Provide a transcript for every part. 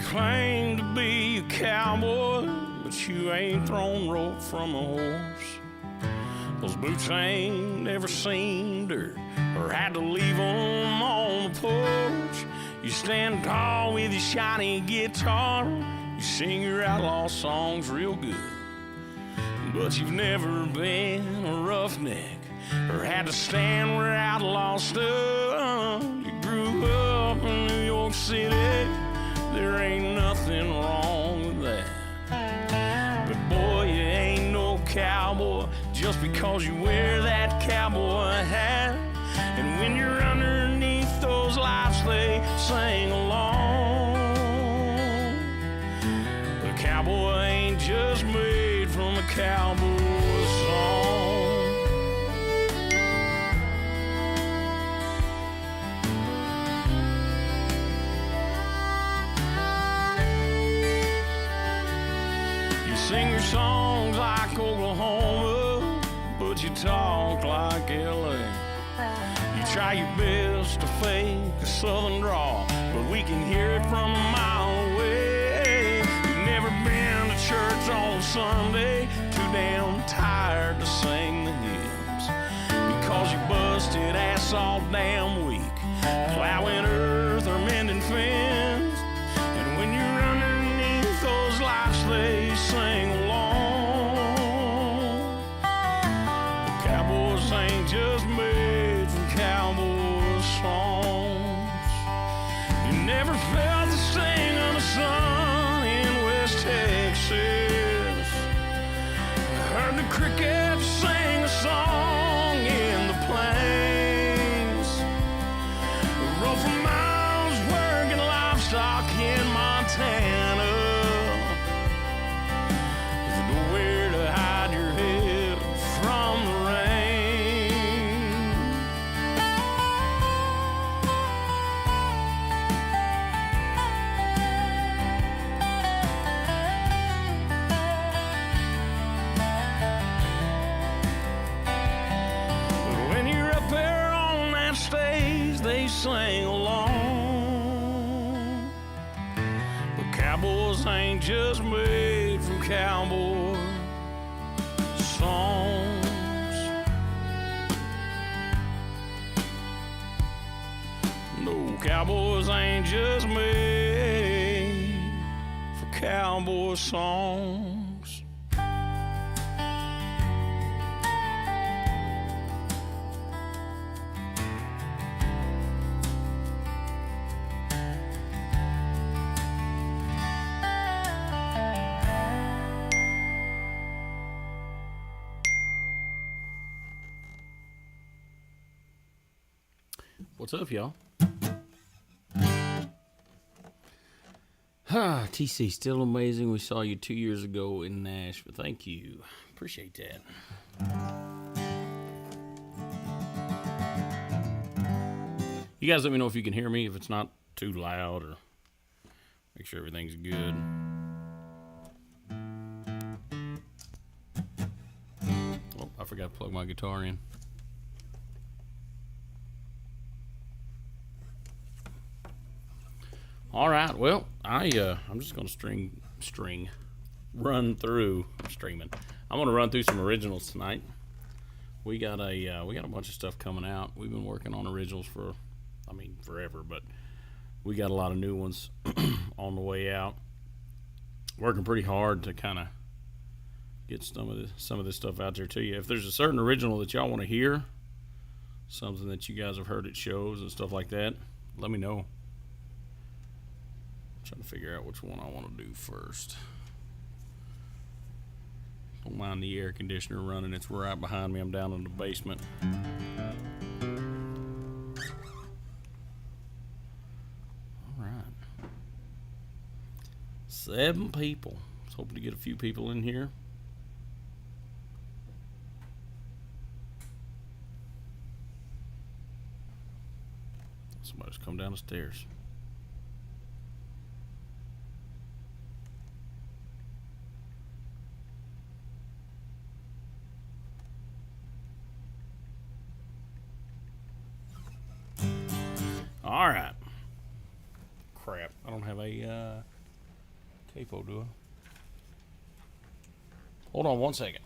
claim to be a cowboy, but you ain't thrown rope from a horse. Those boots ain't never seen dirt or had to leave them on the porch. You stand tall with your shiny guitar, you sing your outlaw songs real good, but you've never been a roughneck or had to stand where outlaws stood. You grew up in New York City, there ain't nothing wrong with that. But boy, you ain't no cowboy just because you wear that cowboy hat. And when you're underneath those lights, they sing along. The cowboy ain't just made from a cowboy song. You sing your songs like Oklahoma, but you talk like LA. You try your best to fake a southern drawl, but we can hear it from a mile away. You've never been to church on Sunday, too damn tired to sing the hymns, because you busted ass all damn week, plowing earth or mending fence. And when you're underneath those lights, they sing along. The cowboys ain't just made from cowboy songs. You never felt the sting of the sun in West Texas, heard the crickets sing a song in the plains, rode for miles working livestock in Montana, with nowhere to hide your head from the rain. But when you're up there on that stage, they sing along. But cowboys ain't just made from cowboy songs. No, cowboys ain't just made for cowboy songs. What's up, y'all? TC, still amazing. We saw you 2 years ago in Nashville. Thank you. Appreciate that. You guys let me know if you can hear me, if it's not too loud, or make sure everything's good. Oh, I forgot to plug my guitar in. All right, well, I'm just gonna run through streaming. I'm gonna run through some originals tonight. We got a bunch of stuff coming out. We've been working on originals for, forever, but we got a lot of new ones on the way out. Working pretty hard to kind of get some of this stuff out there to you. If there's a certain original that y'all want to hear, something that you guys have heard at shows and stuff like that, let me know. Trying to figure out which one I want to do first. Don't mind the air conditioner running. It's right behind me. I'm down in the basement. All right. 7 people. I was hoping to get a few people in here. Somebody's come down the stairs. All right. Crap. I don't have a capo, do I? Hold on 1 second.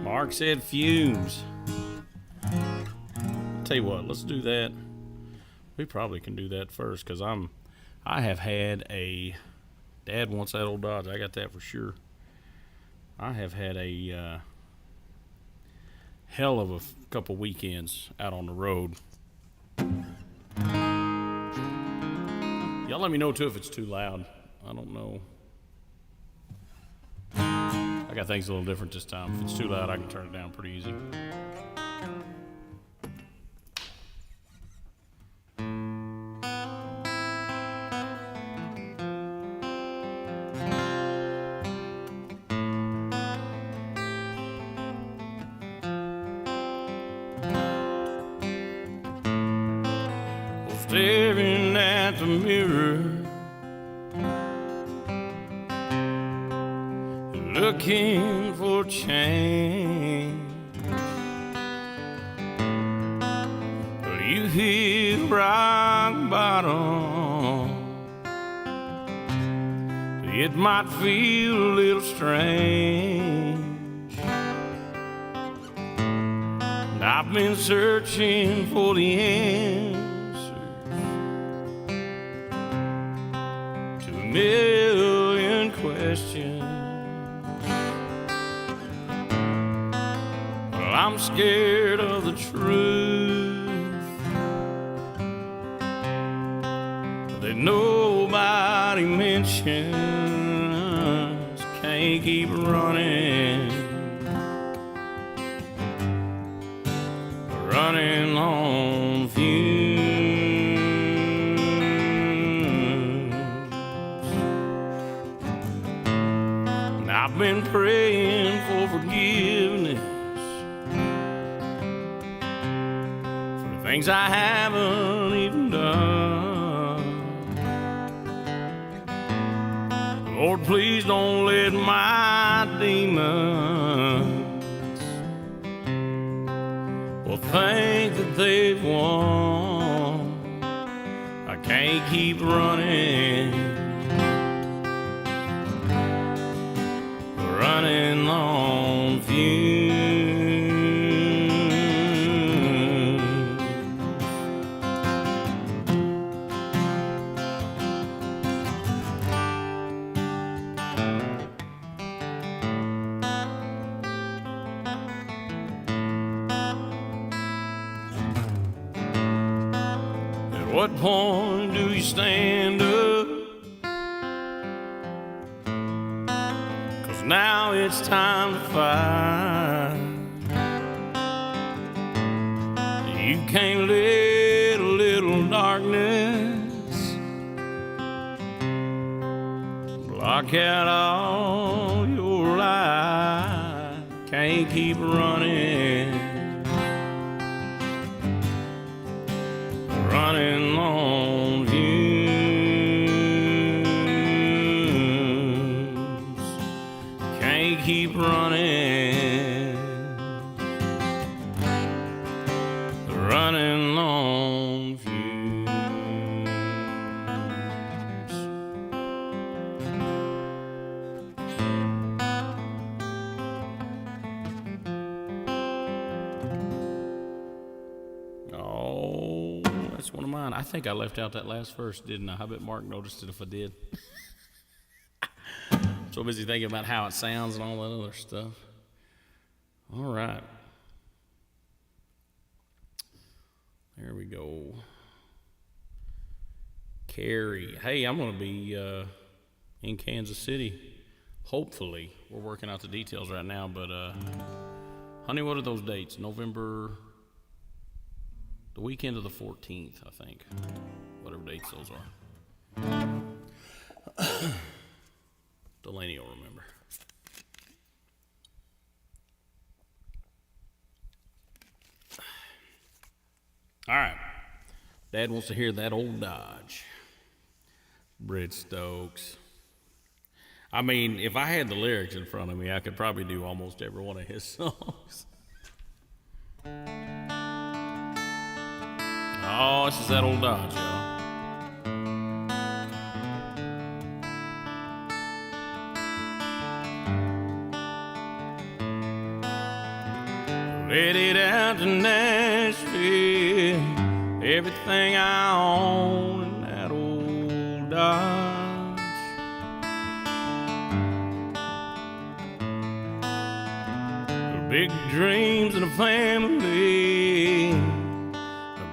Mark said fumes. Tell you what, let's do that. We probably can do that first, because I have had a... Dad wants that old Dodge. I got that for sure. I have had a hell of a couple weekends out on the road. Y'all let me know, too, if it's too loud. I don't know. I got things a little different this time. If it's too loud, I can turn it down pretty easy. Staring at the mirror, looking for change, but you hit rock bottom. It might feel a little strange. I've been searching for the answers to a million questions. Well, I'm scared of the truth that nobody mentions. Can't keep running on fumes. And I've been praying for forgiveness for the things I haven't even done. Lord, please don't let my demons think that they've won. I can't keep running on fumes. At what point do you stand up? 'Cause now it's time to fight. You can't let a little darkness block out all your light. Can't keep running on fumes. Can't keep running on fumes. Oh, that's one of mine. I think I left out that last verse, didn't I? I bet Mark noticed it if I did. So busy thinking about how it sounds and all that other stuff. All right. There we go. Carrie. Hey, I'm going to be in Kansas City. Hopefully. We're working out the details right now, but honey, what are those dates? November, the weekend of the 14th, I think. Whatever dates those are. Delaney will remember. Dad wants to hear that old Dodge. Britt Stokes. I mean, if I had the lyrics in front of me, I could probably do almost every one of his songs. Oh, this is that old Dodge, y'all. Headed out to Nashville, everything I own in that old Dodge. Big dreams and a family,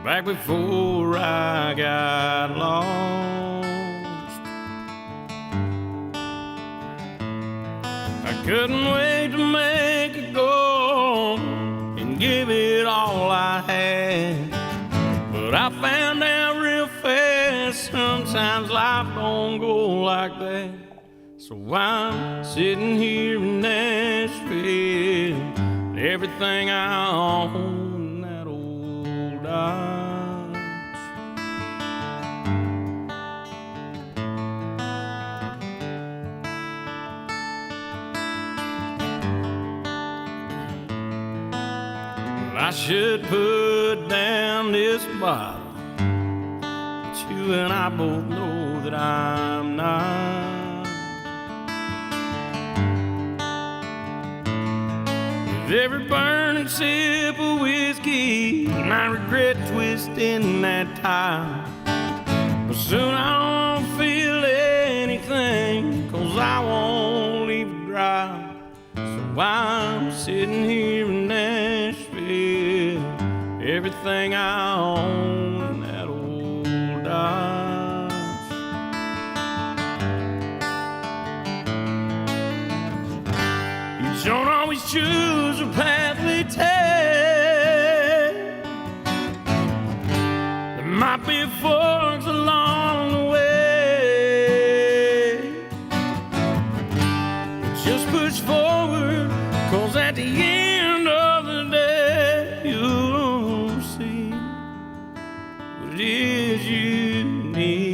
back before I got lost. I couldn't wait to make a go and give it all I had, but I found out real fast sometimes life don't go like that. So I'm sitting here in Nashville, everything I own in that old Dodge. I should put down this bottle, but you and I both know that I'm not. With every burning sip of whiskey, I regret twisting that tie. But soon I won't feel anything, 'cause I won't leave it dry. So I'm sitting here in Nashville, everything I own in that old Dodge. You don't always choose a path we take. There might be forks along the way. Just push forward, 'cause at the end of the day, you'll see what it is you need.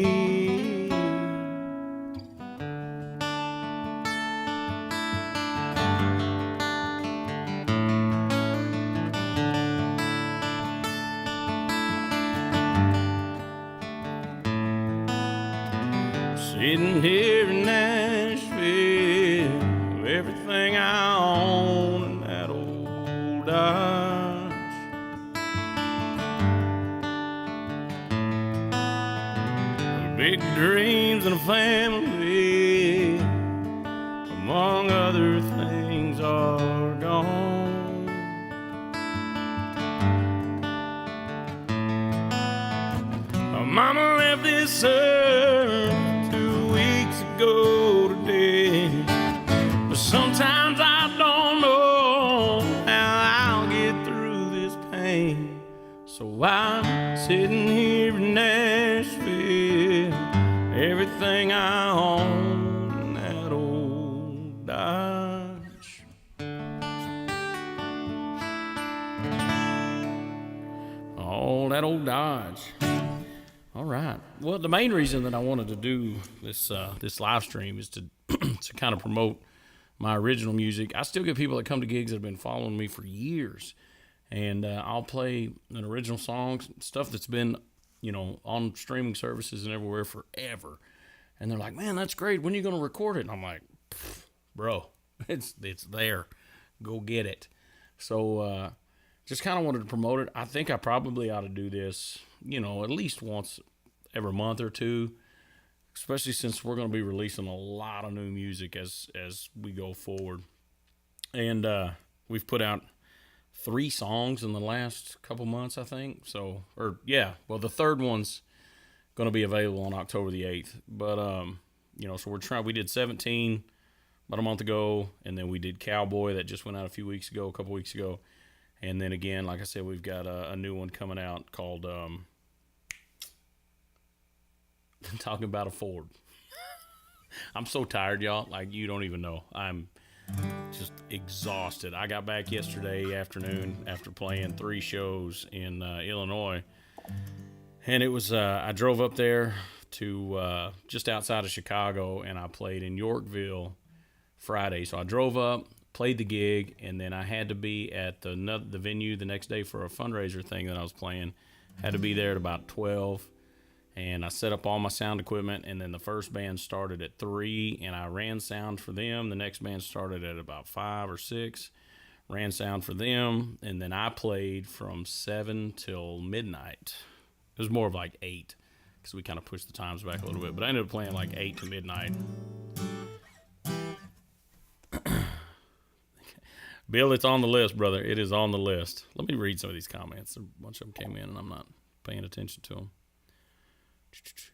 Sitting here in Nashville, everything I own in that old Dodge. Big dreams and a family, among other things, are gone. My mama left this earth 2 weeks ago today. But sometimes I don't know how I'll get through this pain. So I'm sitting here in Nashville, everything I own in that old Dodge. Oh, that old Dodge. All right. Well, the main reason that I wanted to do this live stream is to to kind of promote my original music. I still get people that come to gigs that have been following me for years, and I'll play an original song, stuff that's been, on streaming services and everywhere forever. And they're like, "Man, that's great. When are you going to record it?" And I'm like, "Bro, it's there. Go get it." So just kind of wanted to promote it. I think I probably ought to do this, at least once every month or two, especially since we're going to be releasing a lot of new music as we go forward. And we've put out 3 songs in the last couple months, I think. So, the third one's going to be available on October the 8th. But, so we did 17 about a month ago, and then we did Cowboy that just went out a couple weeks ago. And then again, like I said, we've got a new one coming out called Talking About a Ford. I'm so tired, y'all. Like, you don't even know. I'm just exhausted. I got back yesterday afternoon after playing 3 shows in Illinois. And it was, I drove up there to just outside of Chicago, and I played in Yorkville Friday. So I drove up, played the gig, and then I had to be at the venue the next day for a fundraiser thing that I was playing. Had to be there at about 12, and I set up all my sound equipment, and then the first band started at 3, and I ran sound for them. The next band started at about 5 or 6, ran sound for them, and then I played from 7 till midnight. It was more of like 8, because we kind of pushed the times back a little bit, but I ended up playing like 8 to midnight. Bill, it's on the list, brother. It is on the list. Let me read some of these comments. A bunch of them came in, and I'm not paying attention to them.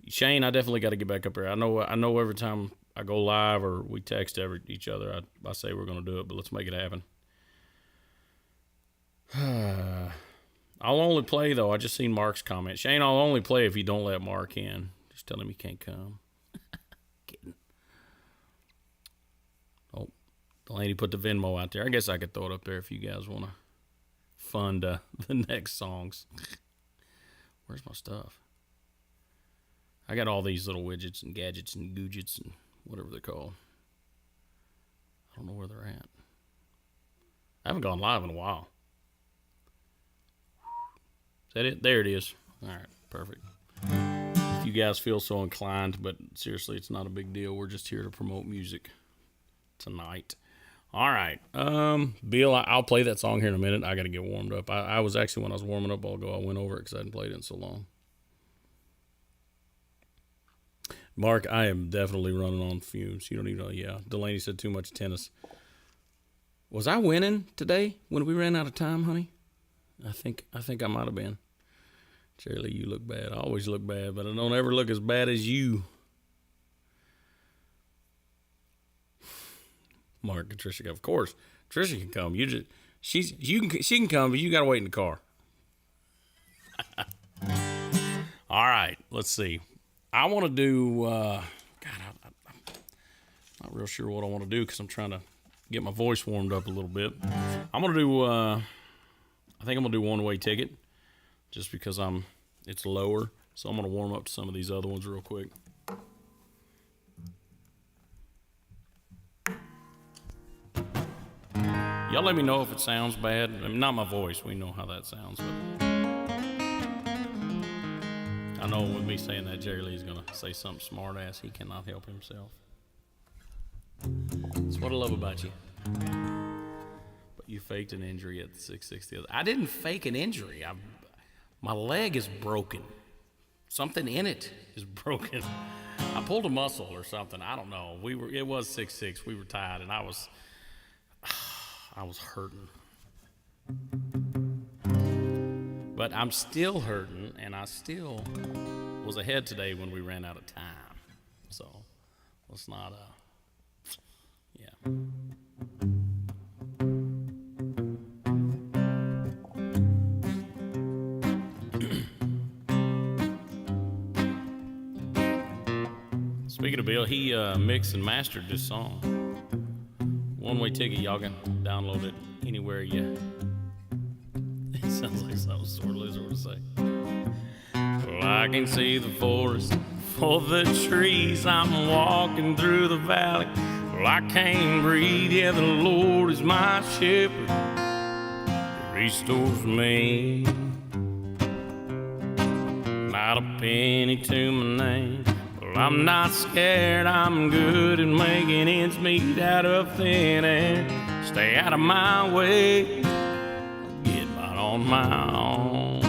Shane, I definitely got to get back up here. I know every time I go live or we text each other, I say we're going to do it, but let's make it happen. I'll only play, though. I just seen Mark's comment. Shane, I'll only play if you don't let Mark in. Just tell him he can't come. Kidding. Oh, the lady put the Venmo out there. I guess I could throw it up there if you guys want to fund the next songs. Where's my stuff? I got all these little widgets and gadgets and goojets and whatever they're called. I don't know where they're at. I haven't gone live in a while. Is that it? There it is. All right, perfect. If you guys feel so inclined, but seriously, it's not a big deal. We're just here to promote music tonight. All right. Bill, I'll play that song here in a minute. I got to get warmed up. I was actually, when I was warming up all ago, I went over it because I hadn't played it in so long. Mark, I am definitely running on fumes. You don't even know. Yeah, Delaney said too much tennis. Was I winning today when we ran out of time, honey? I think I might have been. Shirley, you look bad. I always look bad, but I don't ever look as bad as you. Mark and Tricia, of course, Tricia can come. She can come, but you gotta wait in the car. All right, let's see. I want to do. I'm not real sure what I want to do because I'm trying to get my voice warmed up a little bit. I'm gonna do. I think I'm gonna do One Way Ticket, just because it's lower. So I'm gonna warm up to some of these other ones real quick. Y'all let me know if it sounds bad. I mean, not my voice. We know how that sounds. But I know with me saying that, Jerry Lee's going to say something smart ass. He cannot help himself. That's what I love about you. But you faked an injury at the 660. I didn't fake an injury. My leg is broken. Something in it is broken. I pulled a muscle or something. I don't know. It was 6'6". We were tied, and I was hurting. But I'm still hurting, and I still was ahead today when we ran out of time. So let's not, yeah. Speaking of Bill, he mixed and mastered this song. One Way Ticket, y'all can download it anywhere you. It sounds like something Sore Loser would say. Well, I can see the forest for the trees. I'm walking through the valley. Well, I can't breathe. Yeah, the Lord is my shepherd. He restores me. Not a penny to my name. Well, I'm not scared. I'm good at making ends meet out of thin air. Stay out of my way. Get by on my own.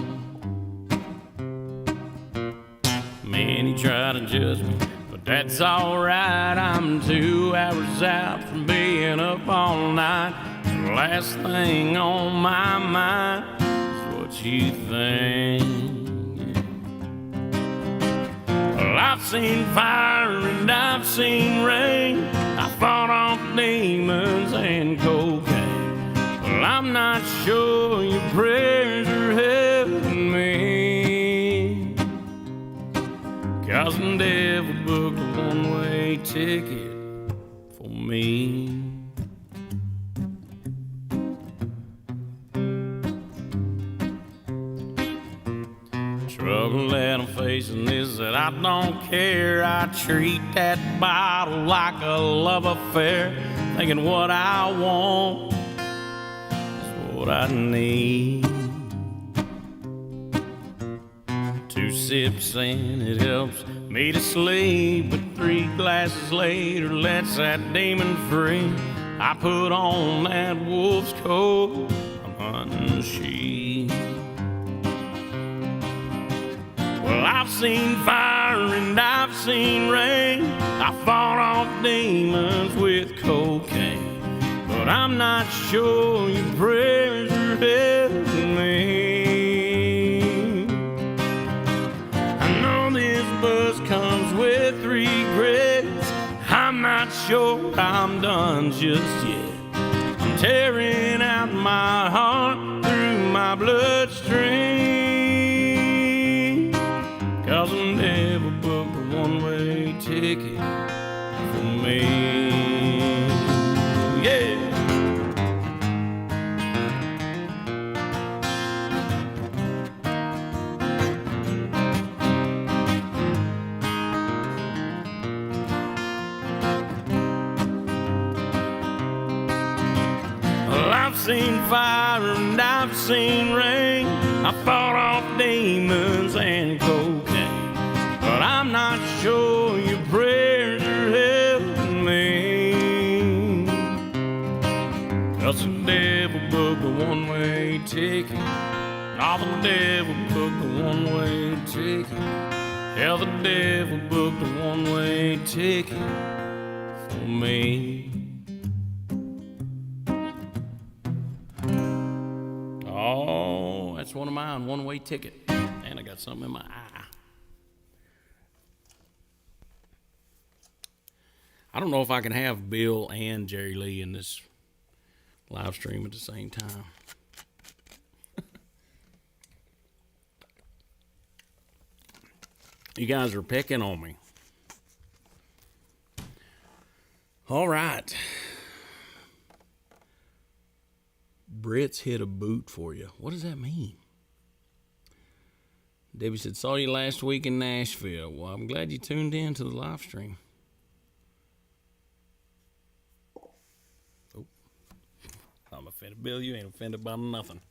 Many try to judge me, but that's alright. I'm 2 hours out from being up all night. The last thing on my mind is what you think. Well, I've seen fire and I've seen rain. I fought off demons and cocaine. Well, I'm not sure your prayers are helping me, 'cause the devil booked a one-way ticket for me. Trouble that realization is that I don't care. I treat that bottle like a love affair, thinking what I want is what I need. 2 sips and it helps me to sleep, but 3 glasses later lets that demon free. I put on that wolf's coat, I'm hunting the sheep. Well, I've seen fire and I've seen rain. I fought off demons with cocaine, but I'm not sure your prayers are helping me. I know this buzz comes with regrets. I'm not sure I'm done just yet. I'm tearing out my heart through my bloodstream, 'cause I never booked a one-way ticket for me. Yeah. Well, I've seen fire and I've seen rain. I fought off demons and cocaine, but I'm not sure your prayers are helping me. 'Cause the devil booked a one-way ticket. Oh, the devil booked a one-way ticket. Yeah, the devil booked a one-way ticket for me. Oh, that's one of mine, one-way ticket. And I got something in my eye. I don't know if I can have Bill and Jerry Lee in this live stream at the same time. You guys are picking on me. All right. Brits hit a boot for you. What does that mean? Debbie said, saw you last week in Nashville. Well, I'm glad you tuned in to the live stream. Oh, I'm offended. Bill, you ain't offended by nothing.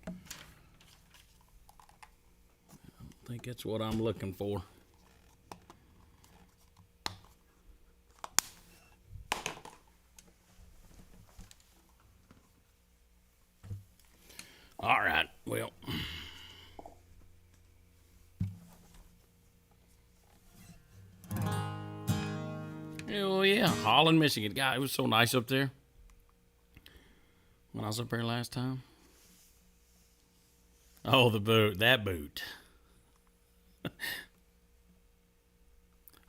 I don't think that's what I'm looking for. All right, well. Hell yeah, Holland, Michigan. God, it was so nice up there when I was up there last time. Oh, the boot, that boot.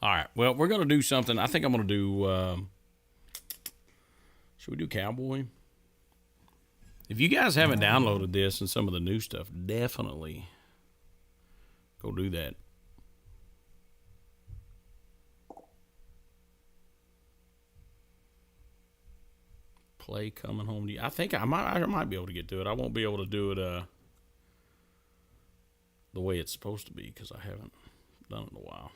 All right, well, we're going to do something. I think I'm going to do, should we do Cowboy? If you guys haven't downloaded this and some of the new stuff, definitely go do that. Play Coming Home to You. I think I might be able to get to it. I won't be able to do it the way it's supposed to be because I haven't done it in a while.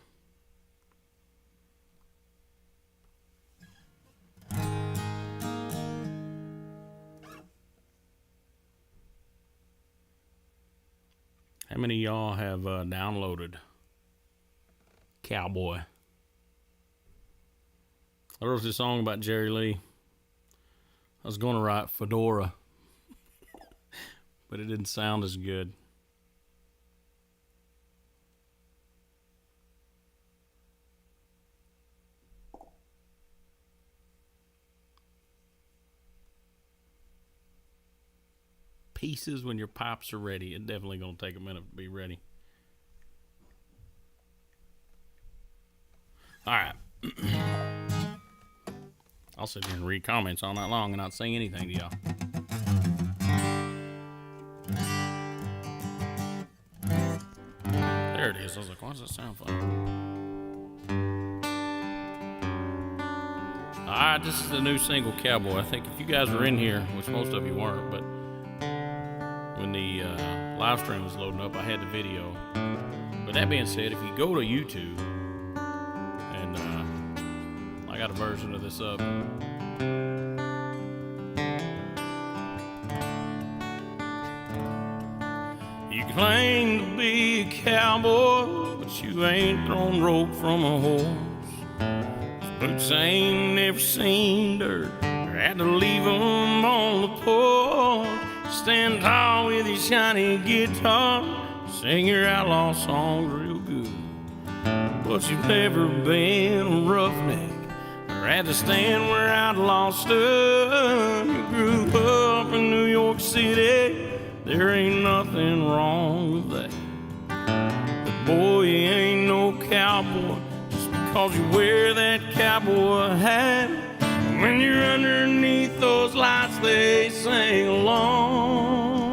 How many of y'all have downloaded Cowboy? I wrote this song about Jerry Lee. I was going to write Fedora, but it didn't sound as good. Pieces when your pipes are ready. It's definitely going to take a minute to be ready. All right. I'll sit here and read comments all night long and not sing anything to y'all. There it is. I was like, why does that sound funny? All right, this is the new single, Cowboy. I think if you guys were in here, which most of you weren't, but when the live stream was loading up, I had the video. But that being said, if you go to YouTube, and I got a version of this up. You claim to be a cowboy, but you ain't thrown rope from a horse. Boots ain't never seen dirt, or had to leave 'em on the porch. Stand tall with your shiny guitar, sing your outlaw songs real good. But you've never been a roughneck, or had to stand where outlaws stood. You grew up in New York City, there ain't nothing wrong with that. But boy, you ain't no cowboy just because you wear that cowboy hat. When you're underneath those lights, they sing along.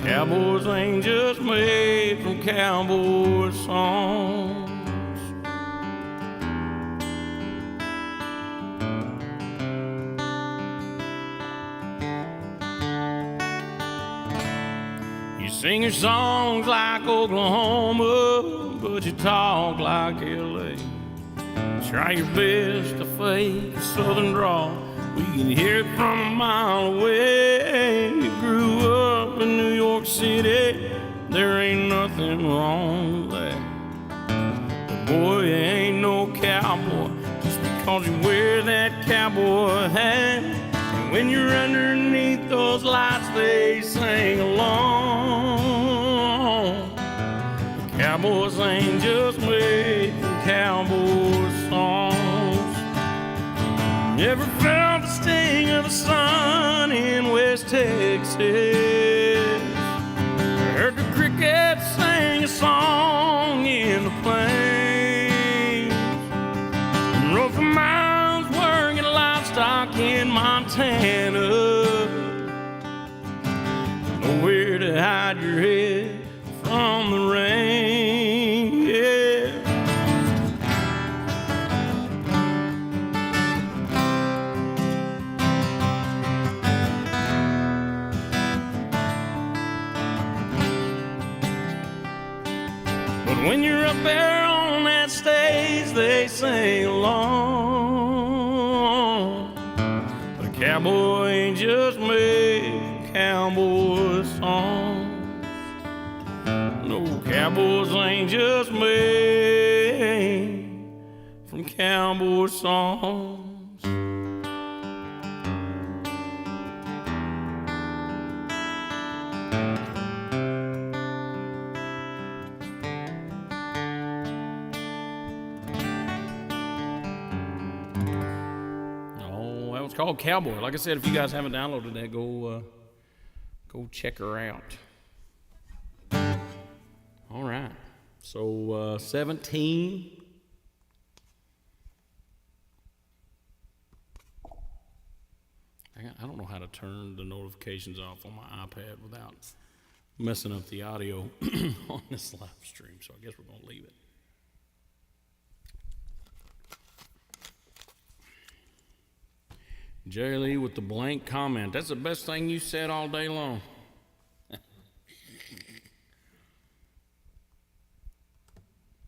Cowboys ain't just made from cowboy songs. You sing your songs like Oklahoma, but you talk like LA. Try your best to fake a southern drawl, we can hear it from a mile away. You grew up in New York City, there ain't nothing wrong with that. But boy, you ain't no cowboy just because you wear that cowboy hat. And when you're underneath those lights, they sing along. The cowboys ain't just made for cowboy songs. Never felt the sting of the sun in West Texas. Heard the crickets sing a song in the plains. And rode for miles working livestock in Montana. Nowhere to hide your head from the rain, yeah. But when you're up there on that stage, they sing along. But a cowboy ain't just made cowboy songs. No, cowboys ain't just made from cowboy songs. Oh, that was called Cowboy. Like I said, if you guys haven't downloaded that, go check her out. All right, so 17. I don't know how to turn the notifications off on my iPad without messing up the audio on this live stream, so I guess we're going to leave it. Jerry Lee with the blank comment. That's the best thing you said all day long.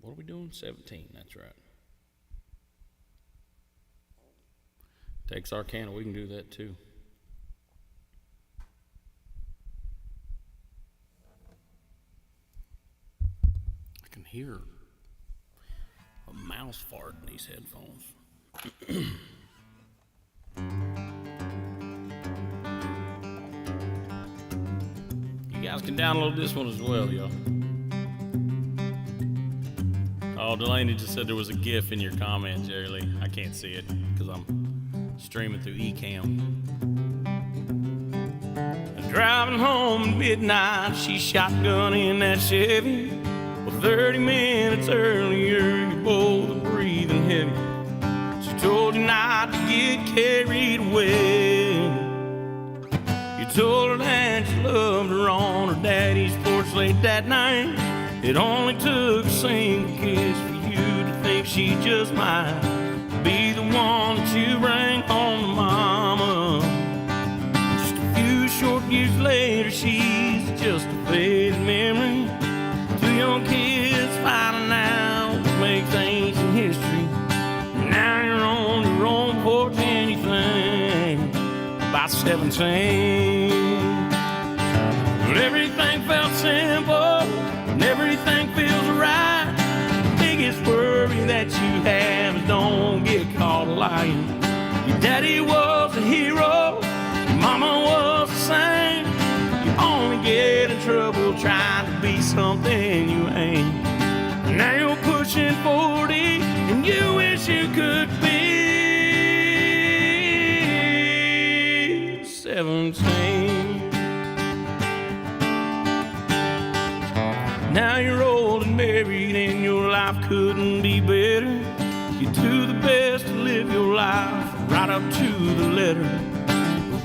What are we doing? 17, that's right. Texarkana, we can do that too. I can hear a mouse fart in these headphones. You guys can download this one as well, y'all. Oh, Delaney just said there was a GIF in your comment, Jerry Lee. I can't see it because I'm streaming through Ecamm. Driving home at midnight, she shotgun in that Chevy. Well, 30 minutes earlier, you both were breathing heavy. She told you not to get carried away. You told her that you loved her on her daddy's porch late that night. It only took a single kiss for you to think she just might be the one that you bring home to mama. Just a few short years later, she's just a faded memory. Two young kids fighting out what makes ancient history. Now you're on your own porch and you think about 17. But everything felt simple and everything feels right. The biggest worry that you have is don't get caught lying. Your daddy was a hero, your mama was the same. You only get in trouble trying to be something you ain't. Now you're pushing 40 and you wish you could be 17. Now you're old and married and your life couldn't be better. You do the best to live your life right up to the letter.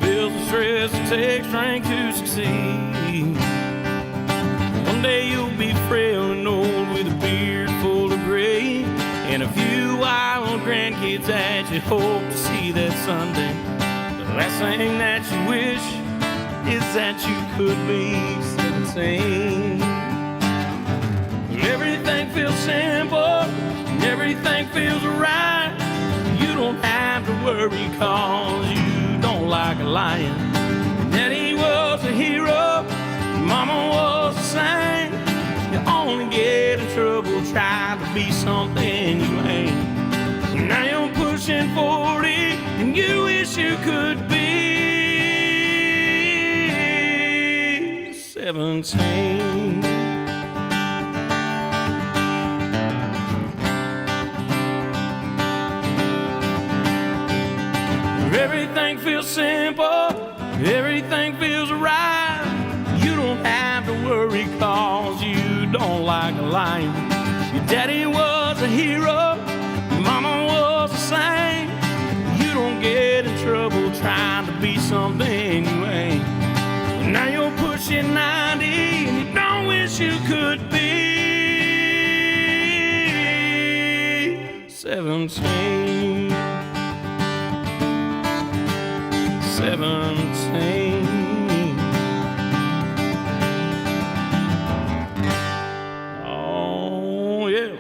Bills and stress, it takes strength to succeed. One day you'll be frail and old with a beard full of gray and a few wild grandkids that you hope to see that Sunday. The last thing that you wish is that you could be 17. Everything feels simple and everything feels right. You don't have to worry cause you don't like a lion. Daddy was a hero, mama was the same. You only get in trouble trying to be something you ain't. So now you're pushing 40 and you wish you could be 17. Everything feels simple, everything feels right. You don't have to worry cause you don't like a lion. Your daddy was a hero, your mama was the same. You don't get in trouble trying to be something you ain't. Now you're pushing 90 and you don't wish you could be 17. 17. Oh, yeah.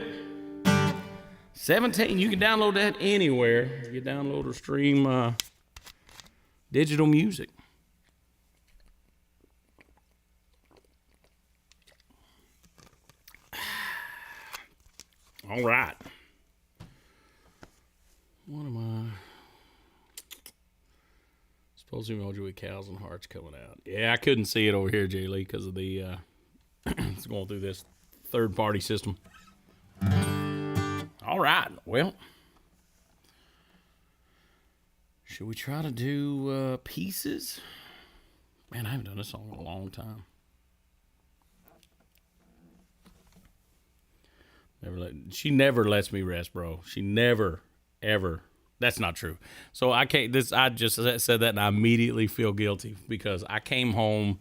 17. You can download that anywhere. You download or stream digital music. All right. What am I? Supposing Emoji with Cows and Hearts coming out. Yeah, I couldn't see it over here, Jay Lee, because of the it's going through this third-party system. All right, well, should we try to do pieces? Man, I haven't done this song in a long time. She never lets me rest, bro. She never, ever. That's not true. So I just said that and I immediately feel guilty because I came home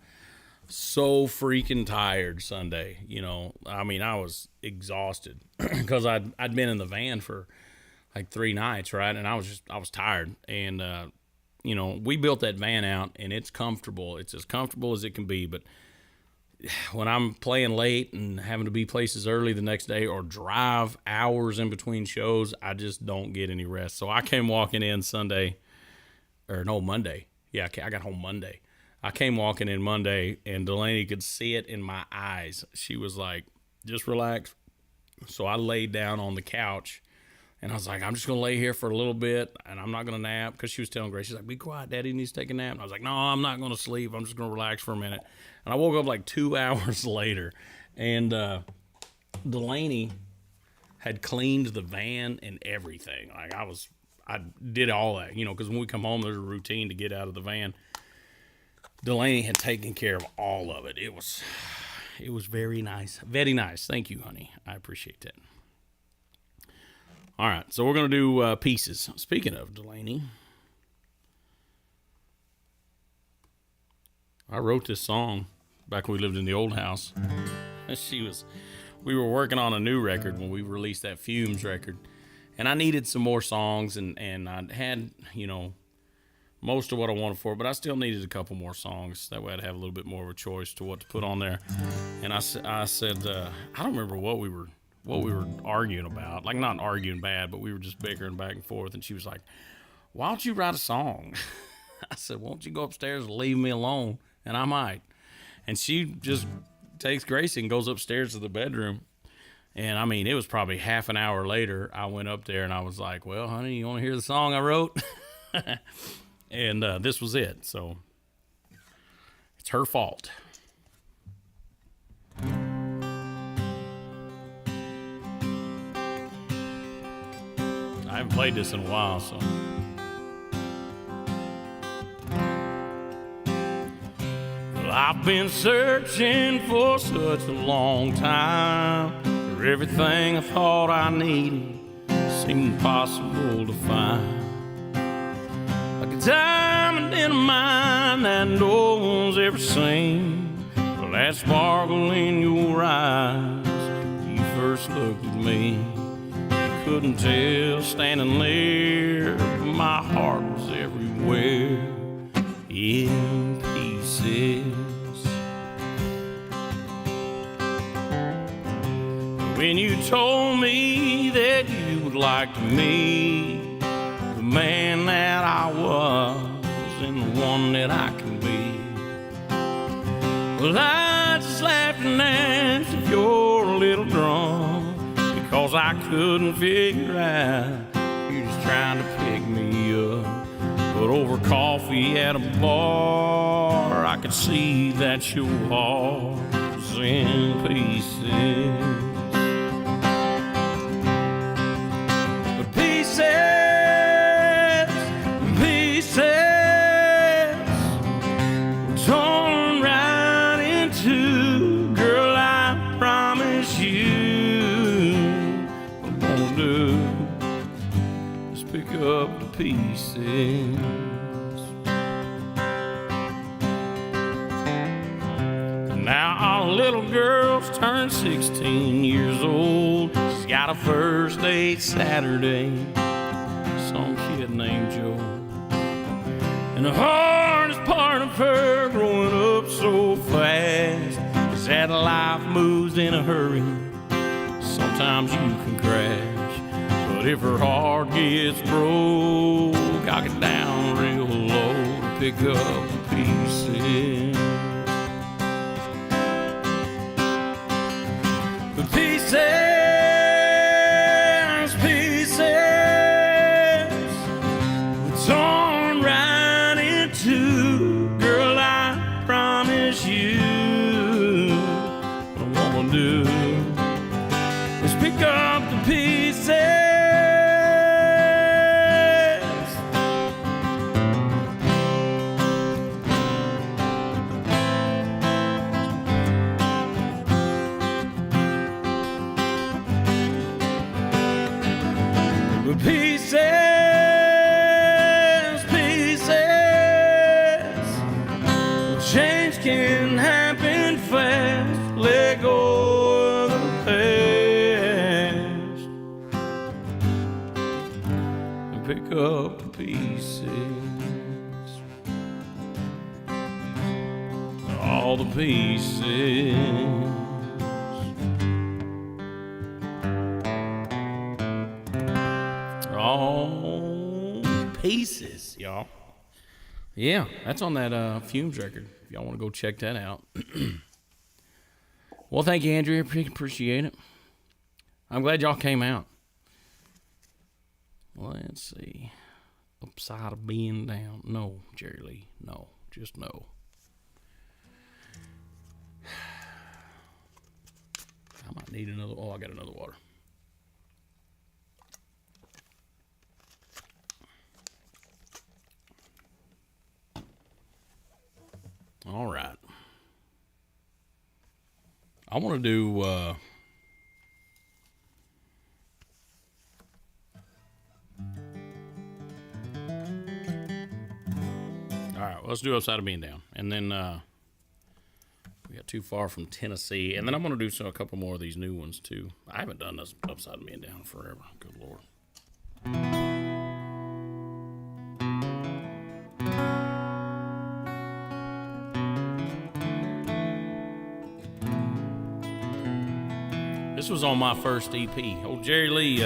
so freaking tired Sunday. You know, I mean, I was exhausted because I'd been in the van for like 3 nights, right? And I was tired. And, you know, we built that van out and it's comfortable. It's as comfortable as it can be. But when I'm playing late and having to be places early the next day or drive hours in between shows, I just don't get any rest. So I came walking in Monday. Yeah, I got home Monday. I came walking in Monday and Delaney could see it in my eyes. She was like, just relax. So I laid down on the couch and I was like, I'm just going to lay here for a little bit and I'm not going to nap because she was telling Grace, she's like, be quiet, Daddy needs to take a nap. And I was like, no, I'm not going to sleep. I'm just going to relax for a minute. And I woke up like 2 hours later, and Delaney had cleaned the van and everything. Like I did all that, you know, because when we come home, there's a routine to get out of the van. Delaney had taken care of all of it. It was very nice, very nice. Thank you, honey. I appreciate that. All right, so we're gonna do pieces. Speaking of Delaney, I wrote this song back when we lived in the old house. We were working on a new record when we released that Fumes record. And I needed some more songs and I had, you know, most of what I wanted for it, but I still needed a couple more songs. That way I'd have a little bit more of a choice to what to put on there. And I said, I don't remember what we were arguing about. Like, not arguing bad, but we were just bickering back and forth. And she was like, why don't you write a song? I said, won't you go upstairs and leave me alone? And I might. And she just takes Gracie and goes upstairs to the bedroom. And, I mean, it was probably half an hour later, I went up there and I was like, well, honey, you want to hear the song I wrote? And this was it. So it's her fault. I haven't played this in a while, so. Well, I've been searching for such a long time. For everything I thought I needed seemed impossible to find. Like a diamond in a mine that no one's ever seen. Well, that sparkle in your eyes, you first looked at me. Couldn't tell standing there, but my heart was everywhere in pieces. When you told me that you would like to meet the man that I was and the one that I can be, well, I just laughed and asked if you're a little drunk, because I couldn't figure out you're just trying to pick me up. But over coffee at a bar, I could see that your heart was in pieces. But pieces, torn right in two. Girl, I promise you, what I'm gonna do is pick up the pieces. Now our little girl's turned 16 years old. She's got a first date Saturday, some kid named Joe. And the hardest part of her growing up so fast is that life moves in a hurry. Sometimes you can crash, but if her heart gets broke, I'll get down real low to pick up the pieces. The pieces, torn right in two. Girl, I promise you, what I wanna do is pick up the pieces. The pieces, change can happen fast. Let go of the past and pick up the pieces. All the pieces. All pieces, y'all. Yeah, that's on that Fumes record. If y'all want to go check that out. Well, thank you, Andrea. Appreciate it. I'm glad y'all came out. Let's see. Upside of being down. No, Jerry Lee. No, just no. I might need another. Oh, I got another water. All right. I want to do all right, let's do Upside of Being Down. And then we got Too Far from Tennessee. And then I'm going to do a couple more of these new ones, too. I haven't done this Upside of Being Down forever. Good Lord. This was on my first EP. Old Jerry Lee,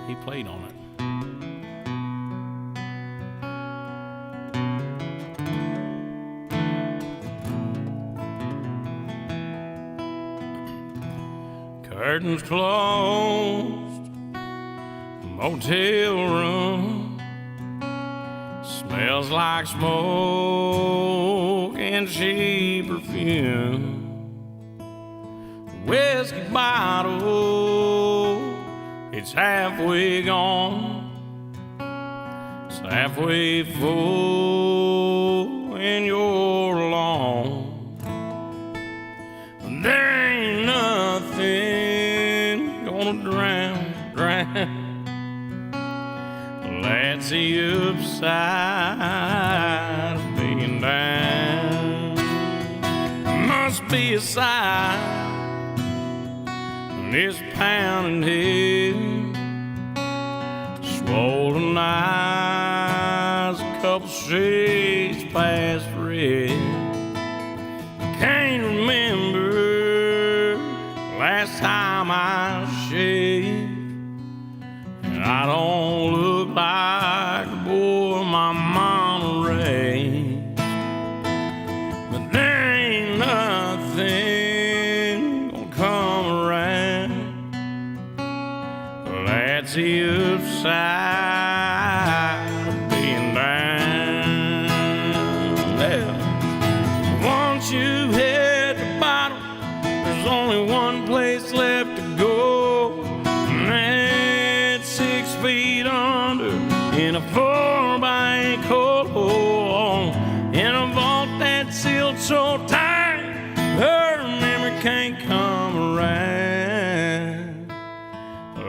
he played on it. Curtains closed, motel room, smells like smoke and cheap perfume. Whiskey bottle, it's halfway gone, it's halfway full and you're alone. There ain't nothing gonna drown that's the upside of being down. Must be a sign this pounding head, swollen eyes, a couple shades past red. Can't remember last time I shaved, and I don't look like the boy my mama raised. But there ain't nothing gonna come around, that's the upside of being down. Yeah. Once you hit the bottom, there's only one place left to go, and that's 6 feet under in a 4x8 cold hole, in a vault that's sealed so tight her memory can't come around.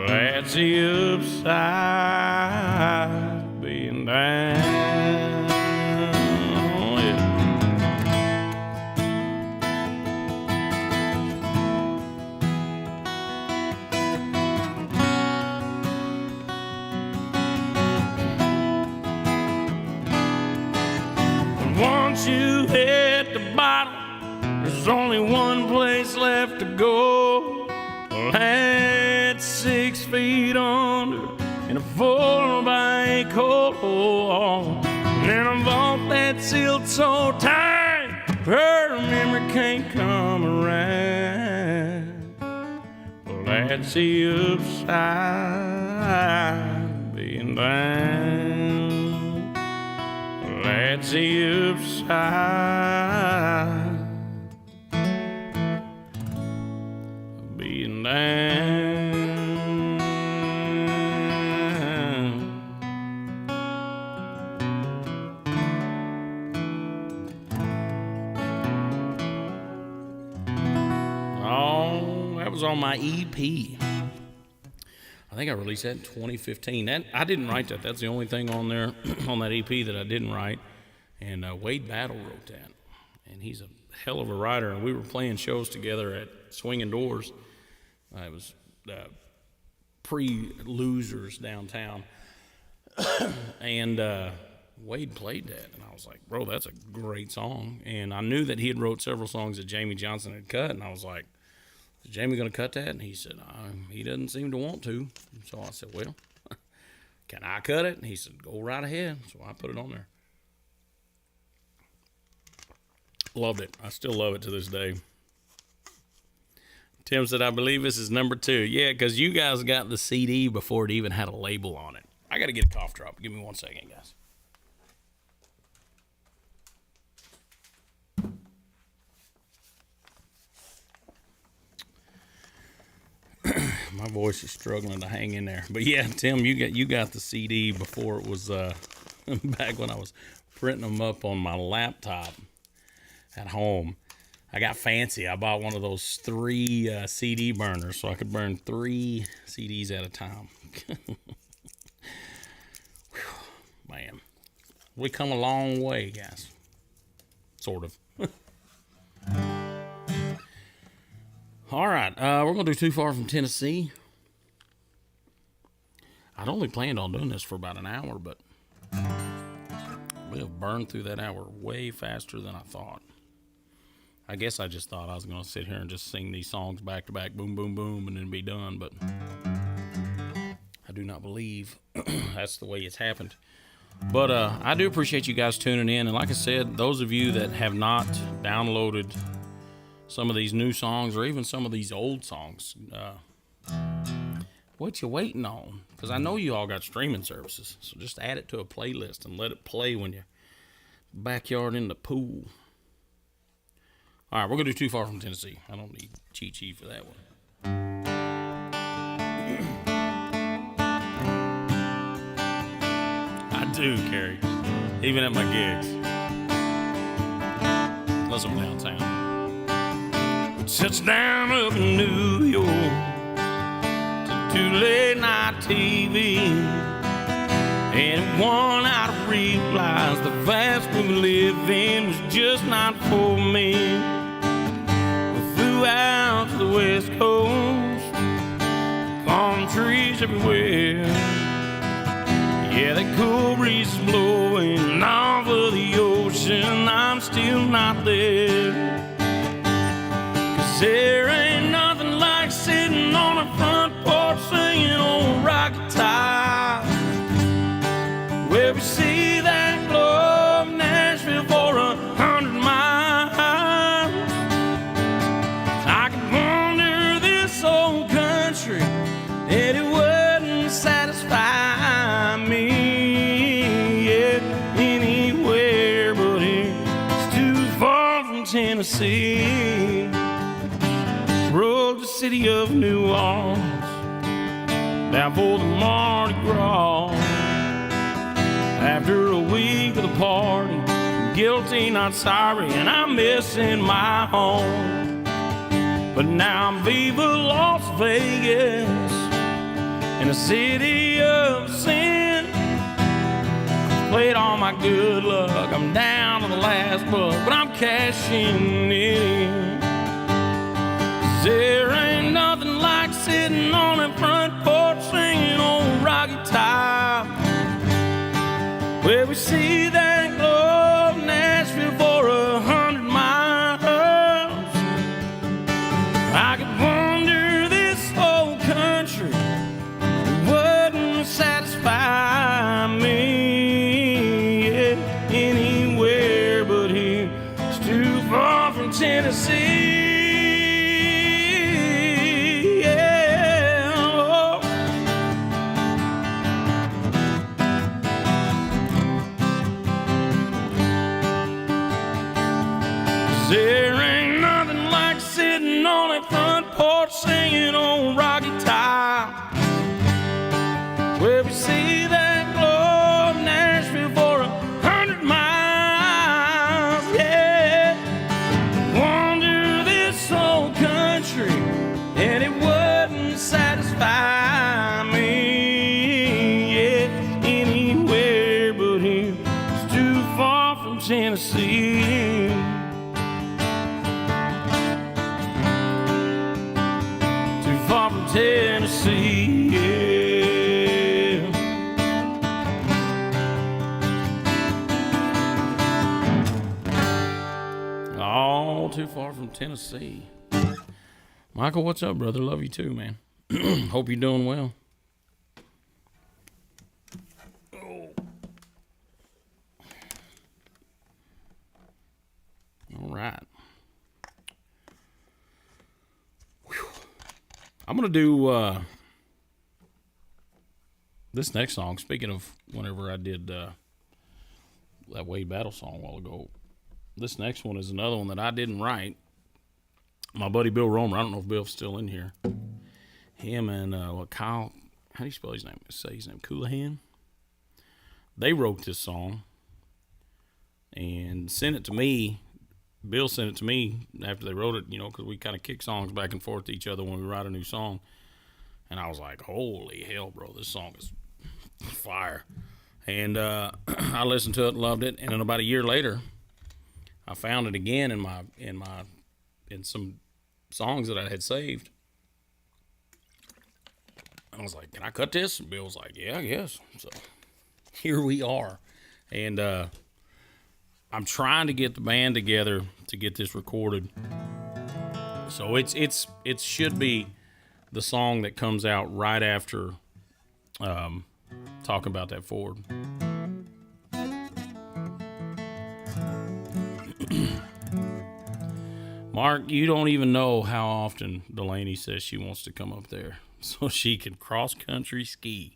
That's the upside of being down. Once you hit the bottom, there's only one place left to go. Well, that's 6 feet under in a 4x8 cold hole, in a vault that's sealed so tight her memory can't come around. Well, that's the upside of being down. That's the upside of being down. Oh, that was on my EP. I think I released that in 2015. I didn't write that. That's the only thing on there, on that EP, that I didn't write. And Wade Battle wrote that. And he's a hell of a writer. And we were playing shows together at Swinging Doors. It was pre-Losers downtown. And Wade played that. And I was like, bro, that's a great song. And I knew that he had wrote several songs that Jamie Johnson had cut. And I was like, is Jamie going to cut that? And he said, he doesn't seem to want to. So I said, well, can I cut it? And he said, go right ahead. So I put it on there. Loved it. I still love it to this day. Tim said, I believe this is number 2. Yeah, because you guys got the CD before it even had a label on it. I got to get a cough drop. Give me 1 second, guys. My voice is struggling to hang in there. But yeah, Tim, you got the CD before it was back when I was printing them up on my laptop at home. I got fancy. I bought one of those 3 CD burners so I could burn 3 CDs at a time. Man, we come a long way, guys. Sort of. All right, we're going to do Too Far From Tennessee. I'd only planned on doing this for about an hour, but we have burned through that hour way faster than I thought. I guess I just thought I was going to sit here and just sing these songs back to back, boom, boom, boom, and then be done. But I do not believe that's the way it's happened. But I do appreciate you guys tuning in. And like I said, those of you that have not downloaded some of these new songs or even some of these old songs, what you waiting on? Because I know you all got streaming services. So just add it to a playlist and let it play when you're backyard in the pool. All right, we're going to do Too Far From Tennessee. I don't need Cheat Sheet for that one. I do, Carrie. Even at my gigs. Unless I'm downtown. Sits down up in New York to late night TV. And at 1 I realized the fast we live in was just not for me. We flew out to the West Coast, palm trees everywhere. Yeah, that cool breeze is blowing off of the ocean. I'm still not there. 'Cause there ain't nothing like sitting on a front porch singing old rock guitar, where we see that glow of Nashville for 100 miles. I could wander this old country and it wouldn't satisfy me. Yeah, anywhere but it's too far from Tennessee. Rode the city of New Orleans down for the Mardi Gras. After a week of the party, guilty, not sorry, and I'm missing my home. But now I'm Viva Las Vegas, in a city of sin. Played all my good luck, I'm down to the last buck, but I'm cashing it in. 'Cause there ain't nothing like sitting on that front porch singing old rock guitar, where we see that glow of Nashville for 100 miles. I could wander this whole country, it wouldn't satisfy me. Yeah, anywhere but here, it's too far from Tennessee. There ain't nothing like sitting on that front porch singing old rock guitar, where we see that glow of Nashville for 100 miles. Yeah, wander this whole country and it wouldn't satisfy me. Yeah, anywhere but here, it's too far from Tennessee. Far from Tennessee, yeah. All too far from Tennessee. Michael, what's up, brother? Love you too, man. Hope you're doing well. All right. I'm going to do this next song. Speaking of whenever I did that Wade Battle song a while ago, this next one is another one that I didn't write. My buddy Bill Romer, I don't know if Bill's still in here. Him and Kyle, how do you spell his name? Say his name, Coolahan. They wrote this song and sent it to me. Bill sent it to me after they wrote it, you know, because we kind of kick songs back and forth to each other when we write a new song. And I was like, holy hell, bro, this song is fire. And I listened to it, loved it. And then about a year later, I found it again in some songs that I had saved. I was like, can I cut this? And Bill was like, yeah, I guess. So here we are. And I'm trying to get the band together to get this recorded. So it should be the song that comes out right after talking about that Ford. Mark, you don't even know how often Delaney says she wants to come up there so she can cross-country ski.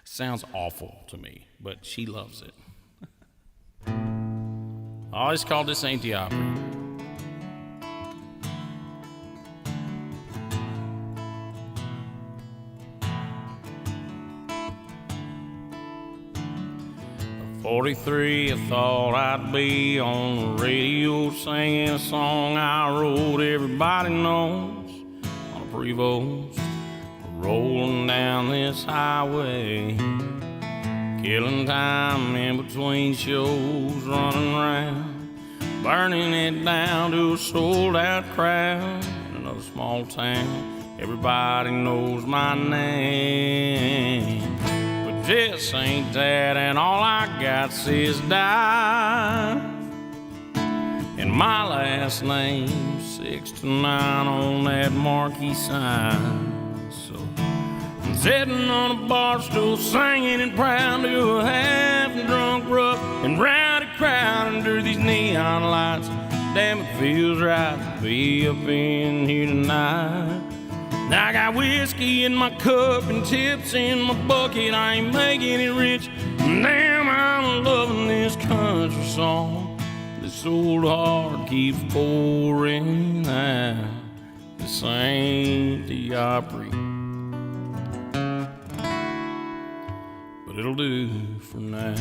Sounds awful to me, but she loves it. I always call this Ain't the Opry. At 43, I thought I'd be on the radio singing a song I wrote everybody knows on a Prevost, rolling down this highway. Killing time in between shows, running around, burning it down to a sold-out crowd. In another small town, everybody knows my name. But this ain't that, and all I got says die. And my last name, 6 to 9 on that marquee sign. Sitting on a bar stool, singing and proud to a half-drunk, rough and rowdy crowd under these neon lights. Damn, it feels right to be up in here tonight. I got whiskey in my cup and tips in my bucket. I ain't making it rich. Damn, I'm loving this country song. This old heart keeps pouring out. This ain't the Opry, but it'll do for now.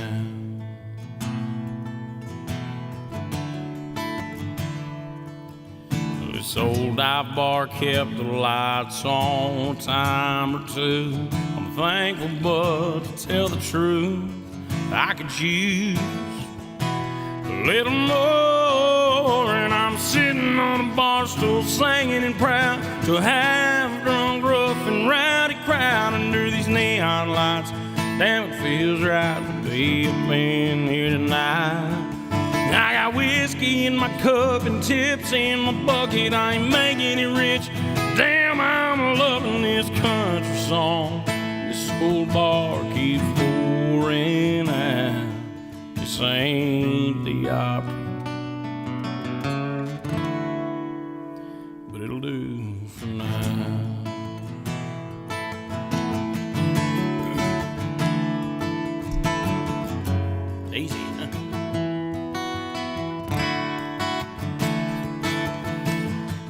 This old dive bar kept the lights on a time or two. I'm thankful, but to tell the truth, I could use a little more. And I'm sitting on a bar stool, singing and proud to a half-drunk, rough and rowdy crowd under these neon lights. Damn, it feels right to be up in here tonight. I got whiskey in my cup and tips in my bucket. I ain't making it rich. Damn, I'm loving this country song. This old bar keeps pouring out. This ain't the Opry, but it'll do for now. Easy, huh?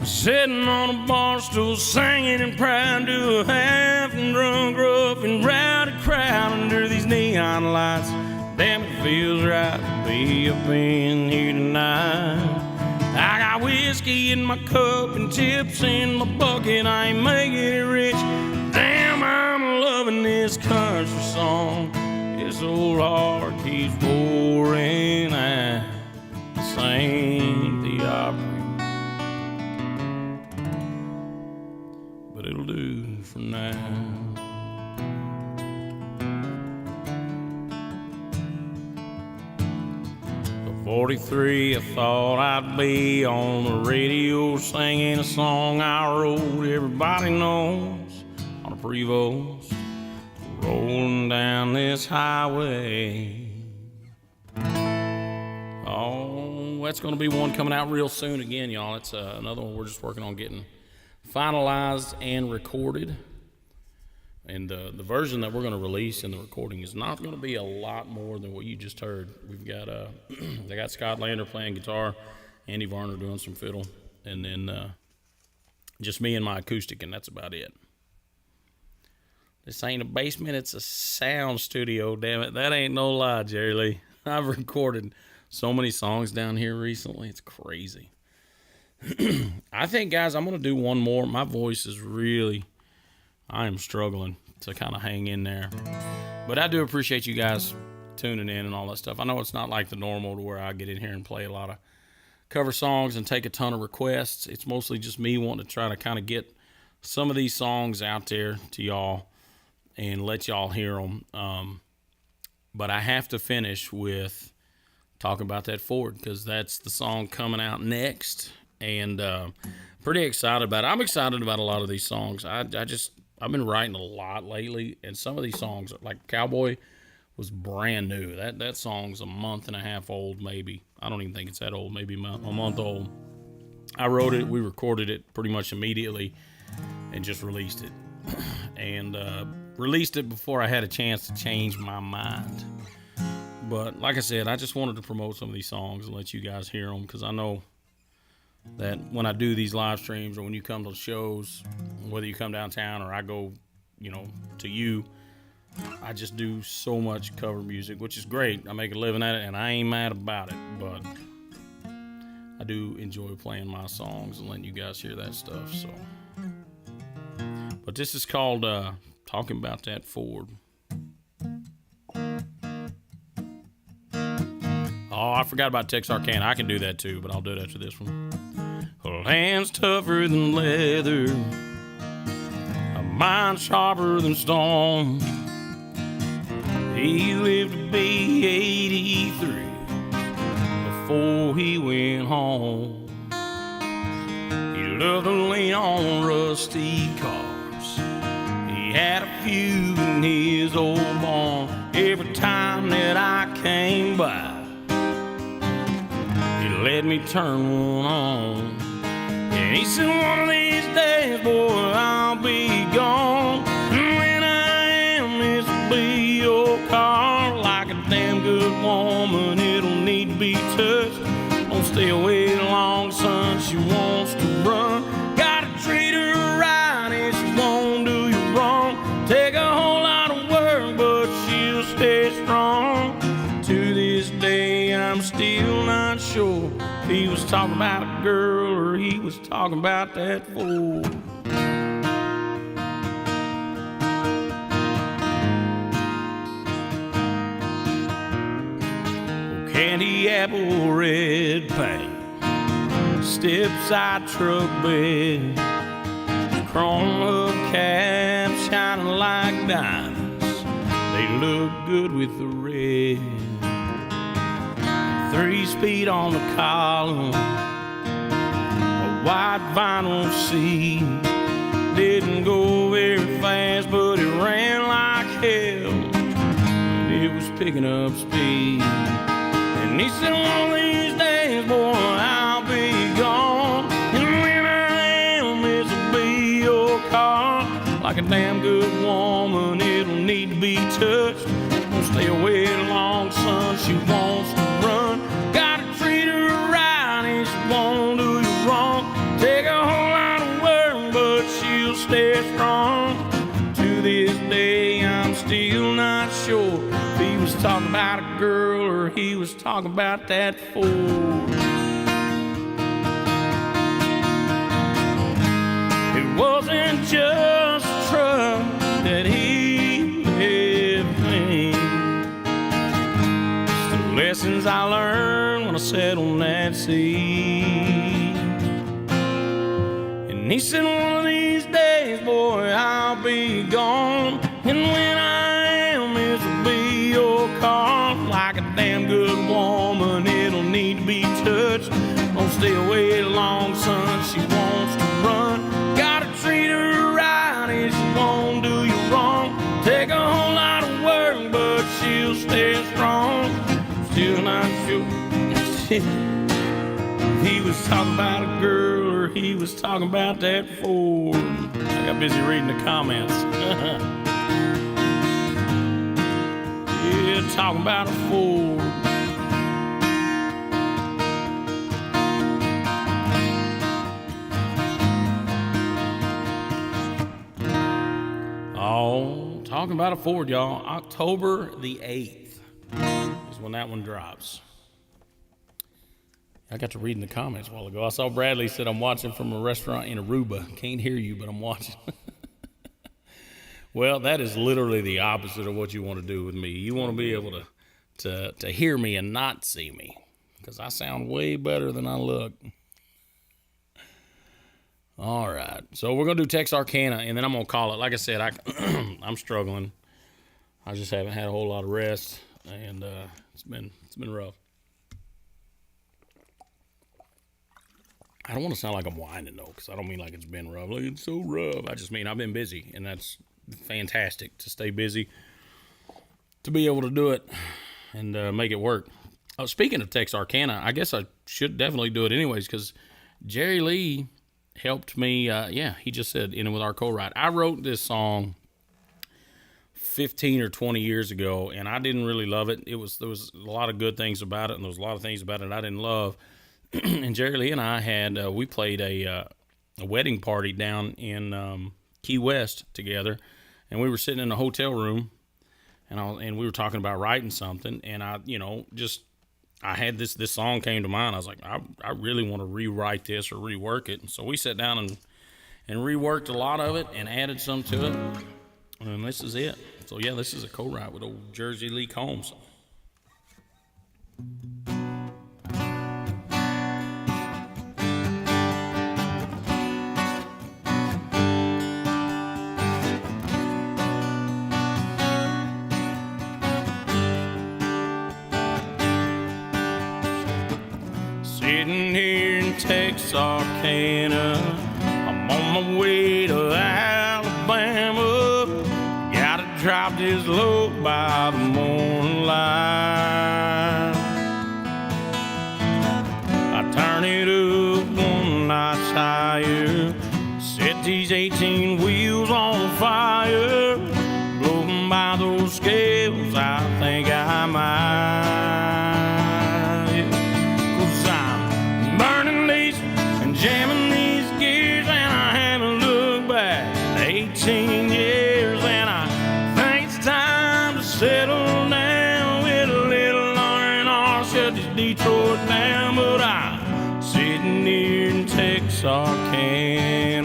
Sitting on a bar stool, singing and proud to a half-drunk, rough and rowdy crowd under these neon lights. Damn, it feels right to be up in here tonight. I got whiskey in my cup and tips in my bucket. I ain't making it rich. Damn, I'm loving this country song. This old heart keeps pouring out. This ain't the Opry, but it'll do for now. At 43, I thought I'd be on the radio singing a song I wrote everybody knows on a Prevost, rolling down this highway. Oh, that's going to be one coming out real soon again, y'all. It's another one we're just working on getting finalized and recorded. And the version that we're going to release in the recording is not going to be a lot more than what you just heard. We've got they got Scott Lander playing guitar, Andy Varner doing some fiddle, and then just me and my acoustic, and that's about it. This ain't a basement, it's a sound studio, damn it. That ain't no lie, Jerry Lee. I've recorded so many songs down here recently. It's crazy. I think, guys, I'm going to do one more. My voice is really, I am struggling to kind of hang in there. But I do appreciate you guys tuning in and all that stuff. I know it's not like the normal to where I get in here and play a lot of cover songs and take a ton of requests. It's mostly just me wanting to try to kind of get some of these songs out there to y'all and let y'all hear them. But I have to finish with talking about that Ford, because that's the song coming out next, and pretty excited about it. I'm excited about a lot of these songs. I've been writing a lot lately, and some of these songs, like Cowboy, was brand new. That song's a month and a half old, maybe. I don't even think it's that old, maybe a month old. I wrote it, we recorded it pretty much immediately, and just released it. And released it before I had a chance to change my mind. But like I said, I just wanted to promote some of these songs and let you guys hear them, because I know that when I do these live streams or when you come to shows, whether you come downtown or I go, to you, I just do so much cover music, which is great. I make a living at it, and I ain't mad about it. But I do enjoy playing my songs and letting you guys hear that stuff. So, but this is called Talking About That Ford. Oh, I forgot about Texarkana. I can do that too, but I'll do it after this one. Well, hands tougher than leather, a mind sharper than stone. He lived to be 83 before he went home. He loved to lean on rusty cars. He had a few in his old barn. Every time that I came by, let me turn one on. And he said, one of these days, boy, I'll be gone. And when I am, this'll be your car. Like a damn good woman, it'll need to be touched. Don't stay away long, son, she wants to run. Gotta treat her right and she won't do you wrong. Take a whole lot of work, but she'll stay strong. To this day, I'm still not sure if he was talking about a girl or he was talking about that Ford. Candy apple red paint, step side truck bed, chrome hubcap shining like diamonds. They look good with the red. 3-speed on the column, a white vinyl seat. Didn't go very fast, but it ran like hell, and it was picking up speed. And he said, one of these days, boy, I'll be gone. And when I am, this'll be your car. Like a damn good woman, it'll need to be touched. Don't stay away long, son, she wants to run. Gotta treat her right and she won't do you wrong. Take a whole lot of work, but she'll stay strong. To this day, I'm still not sure if he was talking about a girl or he was talking about that Ford. It wasn't just a truck that he lived in. It's the lessons I learned when I sat on that seat. And he said, one of these days, boy, I'll be gone. And when I am, this'll be your car. Like a damn good woman, it'll need to be touched. Don't stay away long, son, she wants to run. Gotta treat her right and she won't do you wrong. Take a whole lot of work, but she'll stay strong. Still not sure he was talking about a girl or he was talking about that Ford. I got busy reading the comments. Yeah, talking about a Ford. Oh, talking about a Ford, y'all. October the 8th is when that one drops. I got to read in the comments a while ago. I saw Bradley said, I'm watching from a restaurant in Aruba. Can't hear you, but I'm watching. Well, that is literally the opposite of what you want to do with me. You want to be able to hear me and not see me, because I sound way better than I look. All right, so we're going to do Texarkana, and then I'm going to call it. Like I said, I'm struggling. I just haven't had a whole lot of rest, and it's been rough. I don't want to sound like I'm whining, though, because I don't mean like it's been rough. Like, it's so rough. I just mean I've been busy, and that's fantastic to stay busy, to be able to do it and make it work. Speaking of Texarkana, I guess I should definitely do it anyways, because Jerry Lee helped me. He just said, with our co-write. I wrote this song 15 or 20 years ago, and I didn't really love it. There was a lot of good things about it, and there was a lot of things about it I didn't love. And Jerry Lee and I had we played a wedding party down in Key West together, and we were sitting in a hotel room, and we were talking about writing something, and I had this song came to mind. I was like, I really want to rewrite this or rework it. And so we sat down and reworked a lot of it and added some to it. And this is it. So yeah, this is a co-write with old Jersey Lee Combs. Sitting here in Texarkana, I'm on my way to Alabama. Gotta drop this load by the morning light. I turn it up one notch higher, set these 18 wheels on fire. Blowing by those scales, I think I might. Jamming these gears, and I haven't looked back 18 years, and I think it's time to settle down with a little R&R. Shut this Detroit down, but I'm sitting here in Texarkana.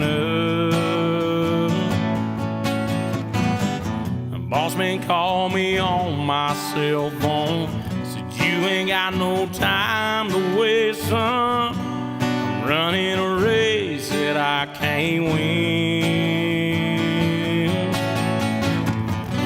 The boss man called me on my cell phone, said you ain't got no time to waste, son. Running a race that I can't win.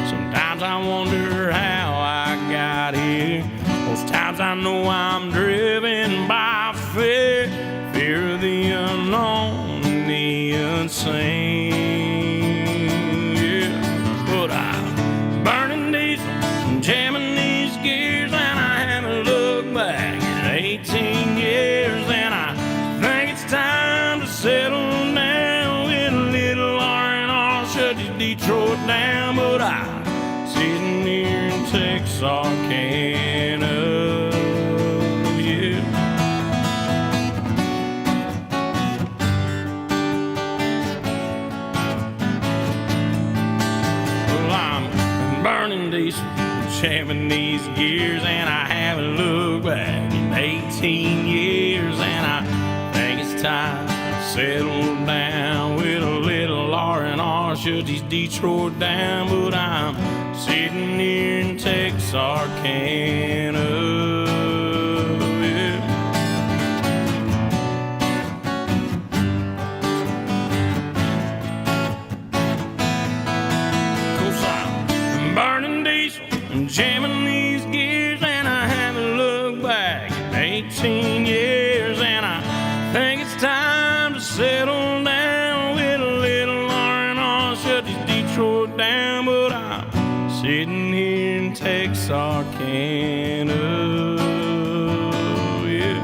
Sometimes I wonder how I got here. Most times I know I'm driven by fear, fear of the unknown and the unseen. Yeah. But I'm burning diesel and jamming these gears, and I haven't looked back in 18 years, and I time to settle down with a little R&R. Shut this Detroit down, but I'm sitting here in Texarkana. Yeah. Well, I'm burning diesel, jamming these gears, and I haven't looked back in 18 years, and I time to settle down with a little R&R. Shut these Detroit down, but I'm sitting here in Texarkana. Yeah. 'Cause I'm burning diesel and jamming these gears, and I haven't looked back in 18 years, and I think it's time to settle down with a little R&R. Shut this Detroit down, but I'm sitting here in Texarkana. Yeah.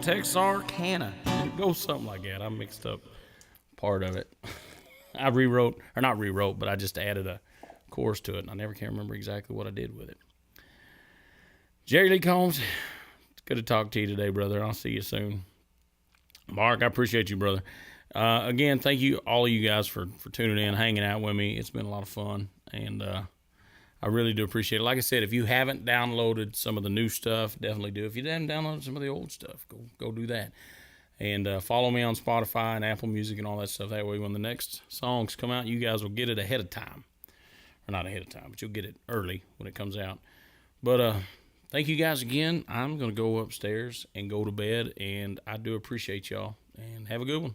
Texarkana. It goes something like that. I mixed up part of it. I but I just added a chorus to it, and I never can remember exactly what I did with it. Jerry Lee Combs, it's good to talk to you today, brother. I'll see you soon. Mark, I appreciate you, brother. Again, thank you, all of you guys, for tuning in, hanging out with me. It's been a lot of fun, and I really do appreciate it. Like I said, if you haven't downloaded some of the new stuff, definitely do. If you haven't downloaded some of the old stuff, go do that. And follow me on Spotify and Apple Music and all that stuff. That way when the next songs come out, you guys will get it ahead of time. Or not ahead of time, but you'll get it early when it comes out. But thank you guys again. I'm going to go upstairs and go to bed, and I do appreciate y'all, and have a good one.